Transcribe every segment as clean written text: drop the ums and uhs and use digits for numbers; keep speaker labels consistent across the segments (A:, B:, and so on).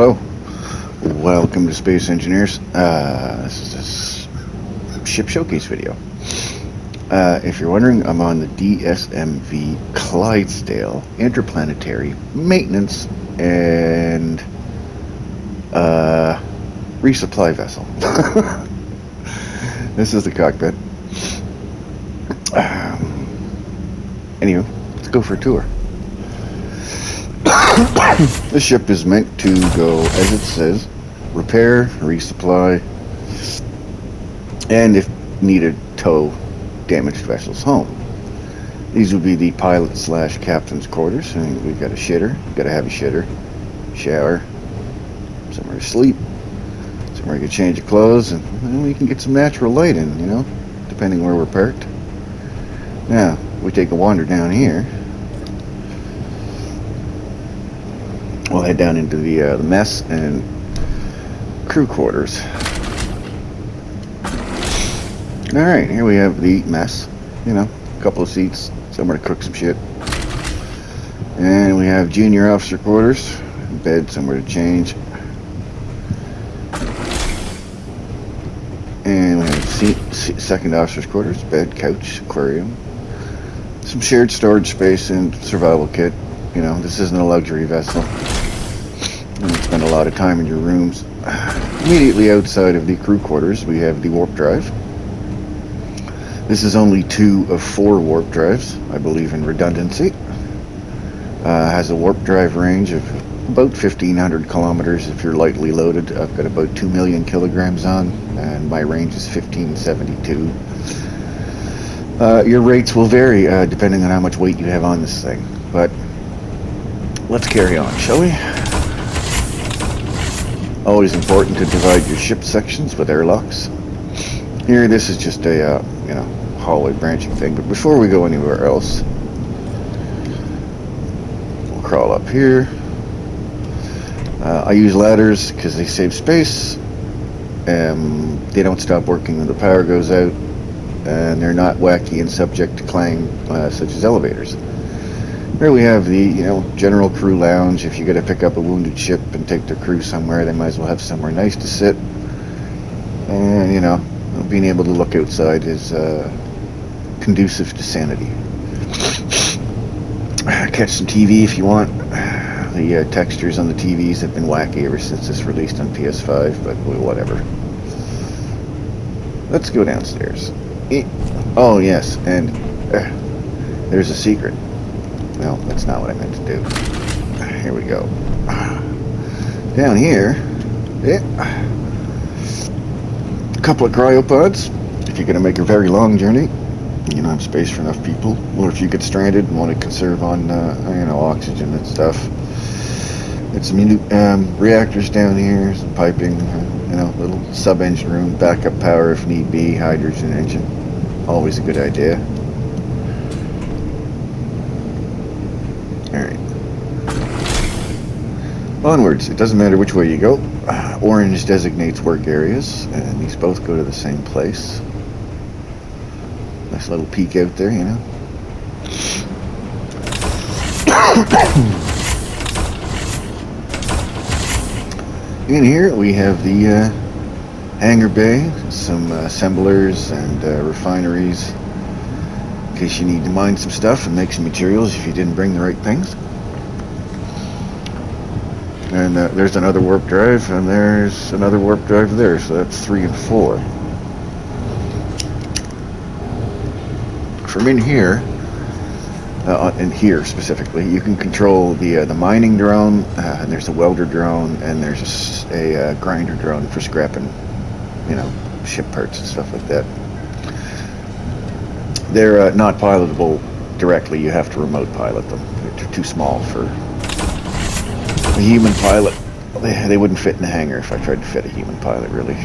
A: Hello, welcome to Space Engineers. This is a ship showcase video. If you're wondering, I'm on the DSMV Clydesdale Interplanetary Maintenance and Resupply vessel. This is the cockpit. Anywho, let's go for a tour. This ship is meant to go, as it says, repair, resupply, and if needed, tow damaged vessels home. These will be the pilot / captain's quarters. I mean, we've got a shitter, we've got to have a shitter, shower, somewhere to sleep, somewhere you can change your clothes, and we can get some natural light in, you know, depending where we're parked. Now, we take a wander down here. We'll head down into the mess and crew quarters. Alright, here we have the mess. You know, a couple of seats, somewhere to cook some shit. And we have junior officer quarters, bed, somewhere to change. And we have second officer's quarters, bed, couch, aquarium. Some shared storage space and survival kit. You know, this isn't a luxury vessel. You spend a lot of time in your rooms. Immediately outside of the crew quarters, we have the warp drive. This is only 2 of 4 warp drives. I believe in redundancy. Has a warp drive range of about 1,500 kilometers if you're lightly loaded. I've got about 2 million kilograms on, and my range is 1572. Your rates will vary depending on how much weight you have on this thing. But let's carry on, shall we? Always important to divide your ship sections with airlocks. Here, this is just a, you know, hallway branching thing. But before we go anywhere else, we'll crawl up here. I use ladders because they save space. They don't stop working when the power goes out. And they're not wacky and subject to clang such as elevators. Here we have the, you know, general crew lounge. If you got to pick up a wounded ship and take their crew somewhere, they might as well have somewhere nice to sit. And, you know, being able to look outside is conducive to sanity. Catch some TV if you want. The textures on the TVs have been wacky ever since it's released on PS5, but whatever. Let's go downstairs. Oh, yes, and there's a secret. No, that's not what I meant to do. Here we go. Down here, a couple of cryopods. If you're going to make a very long journey, you don't have space for enough people, or if you get stranded and want to conserve on, you know, oxygen and stuff. Got some reactors down here, some piping, you know, little sub-engine room, backup power if need be, hydrogen engine. Always a good idea. Alright. Onwards. It doesn't matter which way you go. Orange designates work areas, and these both go to the same place. Nice little peek out there, you know. In here we have the hangar bay, some assemblers and refineries, in case you need to mine some stuff and make some materials if you didn't bring the right things. And there's another warp drive, and there's another warp drive there, so that's 3 and 4. From in here, in here specifically, you can control the mining drone, and there's a welder drone, and there's a grinder drone for scrapping, you know, ship parts and stuff like that. They're not pilotable directly. You have to remote pilot them. They're too small for a human pilot. They wouldn't fit in the hangar if I tried to fit a human pilot, really.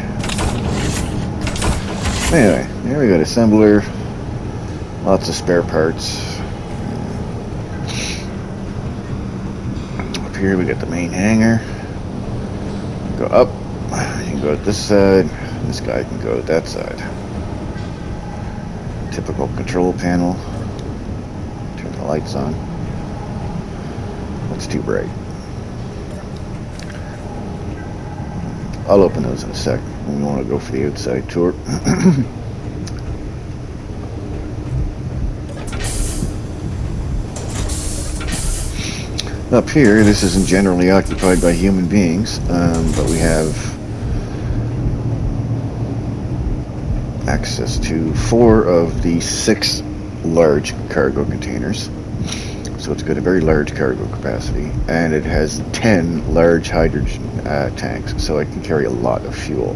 A: Anyway, here we got assembler, lots of spare parts. Up here we got the main hangar. Go up, you can go at this side, this guy can go at that side. Typical control panel. Turn the lights on. That's too bright. I'll open those in a sec. We want to go for the outside tour. Up here, this isn't generally occupied by human beings, but we have access to 4 of the 6 large cargo containers. So it's got a very large cargo capacity, and it has 10 large hydrogen tanks, so it can carry a lot of fuel.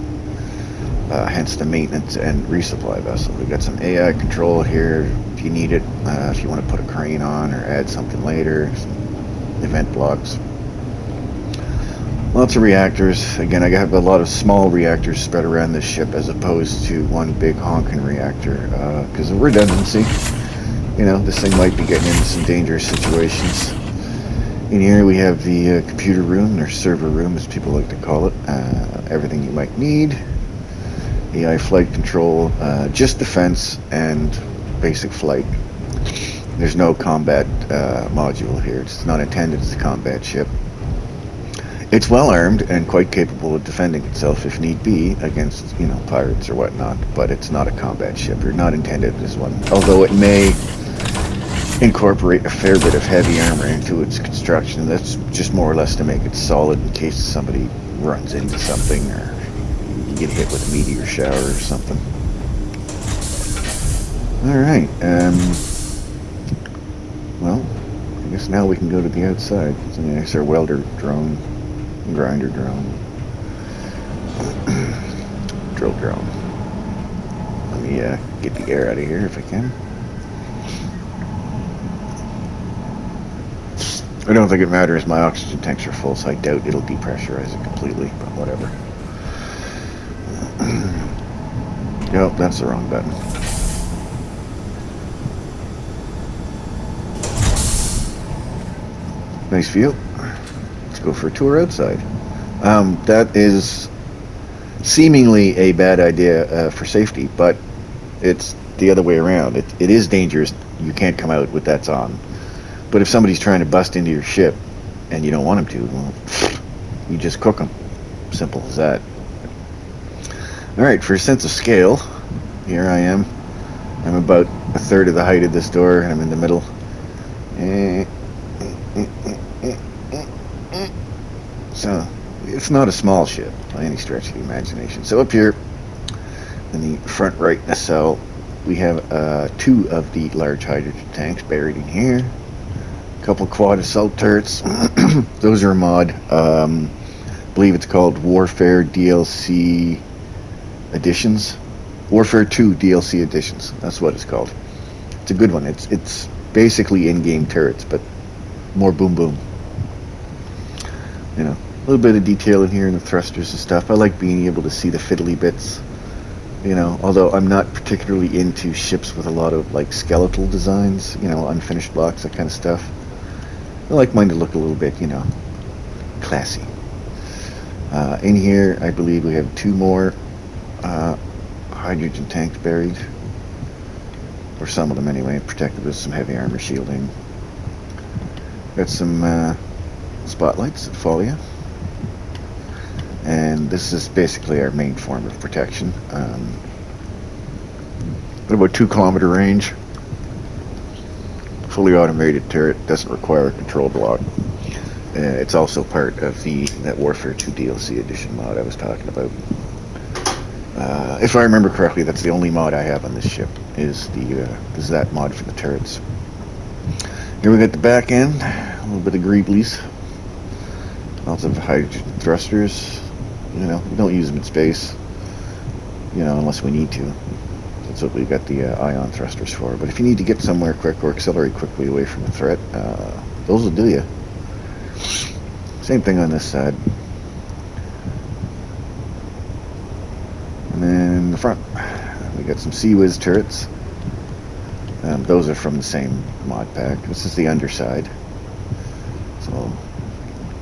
A: Hence the maintenance and resupply vessel. We've got some AI control here if you need it, if you want to put a crane on or add something later, some event blocks. Lots of reactors. Again, I have a lot of small reactors spread around this ship as opposed to one big honking reactor, because of redundancy. You know, this thing might be getting into some dangerous situations. In here we have the computer room, or server room as people like to call it. Everything you might need. AI flight control, just defense and basic flight. There's no combat module here. It's not intended as a combat ship. It's well armed and quite capable of defending itself if need be against, you know, pirates or whatnot, but it's not a combat ship, or not intended as one. Although it may incorporate a fair bit of heavy armor into its construction. That's just more or less to make it solid in case somebody runs into something or you get hit with a meteor shower or something. Alright, well, I guess now we can go to the outside. So there's our welder drone, grinder drone, drill drone. Let me get the air out of here if I can. I don't think it matters. My oxygen tanks are full, so I doubt it'll depressurize it completely, but whatever. Nope, that's the wrong button. Nice view. Let's go for a tour outside. That is seemingly a bad idea for safety, but it's the other way around. It is dangerous. You can't come out with that's on. But if somebody's trying to bust into your ship and you don't want them to, well, you just cook them. Simple as that. Alright, for a sense of scale, here I am. I'm about a third of the height of this door, and I'm in the middle. So, it's not a small ship by any stretch of the imagination. So up here, in the front right nacelle, we have 2 of the large hydrogen tanks buried in here. A couple quad assault turrets. Those are a mod. I believe it's called Warfare DLC Editions. Warfare 2 DLC Editions. That's what it's called. It's a good one. It's basically in-game turrets, but more boom boom. You know, a little bit of detail in here in the thrusters and stuff. I like being able to see the fiddly bits. You know, although I'm not particularly into ships with a lot of like skeletal designs, you know, unfinished blocks, that kind of stuff. I like mine to look a little bit, you know, classy. In here, I believe we have 2 more hydrogen tanks buried, or some of them anyway, protected with some heavy armor shielding. Got some spotlights that follow you. And this is basically our main form of protection. At about 2-kilometer range. Fully automated turret, doesn't require a control block. It's also part of that Warfare 2 DLC edition mod I was talking about. If I remember correctly, that's the only mod I have on this ship, is that mod for the turrets. Here we got the back end, a little bit of greeblies. Lots of hydrogen thrusters. You know, we don't use them in space, you know, unless we need to. That's what we've got the ion thrusters for. But if you need to get somewhere quick or accelerate quickly away from a threat, those will do you. Same thing on this side. And then in the front, we got some Sea-Wiz turrets. Those are from the same mod pack. This is the underside. So,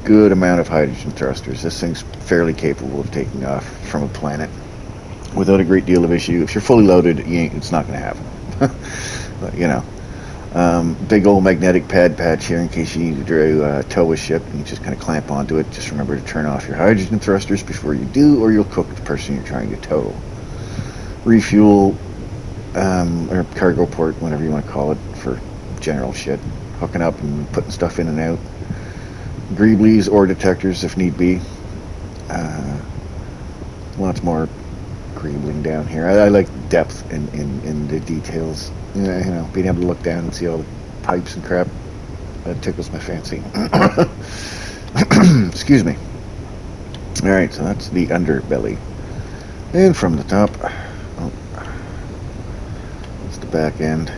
A: good amount of hydrogen thrusters. This thing's fairly capable of taking off from a planet without a great deal of issue. If you're fully loaded, it's not going to happen. But, you know, Big old magnetic pad patch here in case you need to tow a ship and you just kind of clamp onto it. Just remember to turn off your hydrogen thrusters before you do, or you'll cook the person you're trying to tow. Refuel, or cargo port, whatever you want to call it, for general shit. Hooking up and putting stuff in and out. Greeblies or detectors if need be. Lots more greebling down here. I like depth in the details. You know, being able to look down and see all the pipes and crap. That tickles my fancy. Excuse me. Alright, so that's the underbelly. And from the top, oh, that's the back end.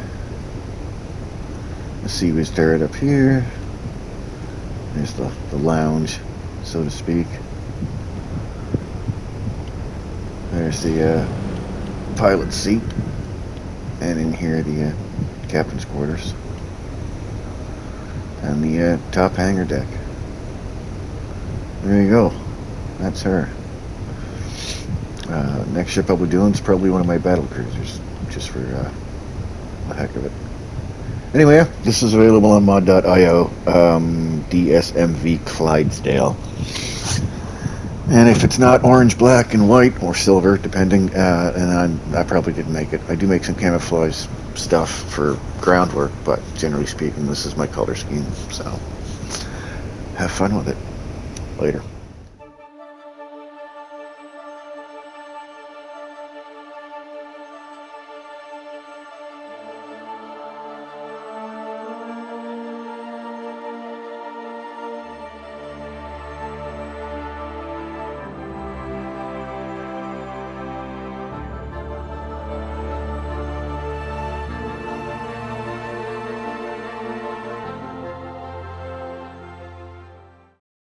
A: The seaweed's turret up here. There's the lounge, so to speak. There's the pilot's seat. And in here, the captain's quarters. And the top hangar deck. There you go. That's her. Next ship I'll be doing is probably one of my battle cruisers, just for the heck of it. Anyway, this is available on mod.io, DSMV Clydesdale. And if it's not orange, black, and white, or silver, depending, and I probably didn't make it. I do make some camouflage stuff for groundwork, but generally speaking, this is my color scheme, so have fun with it. Later.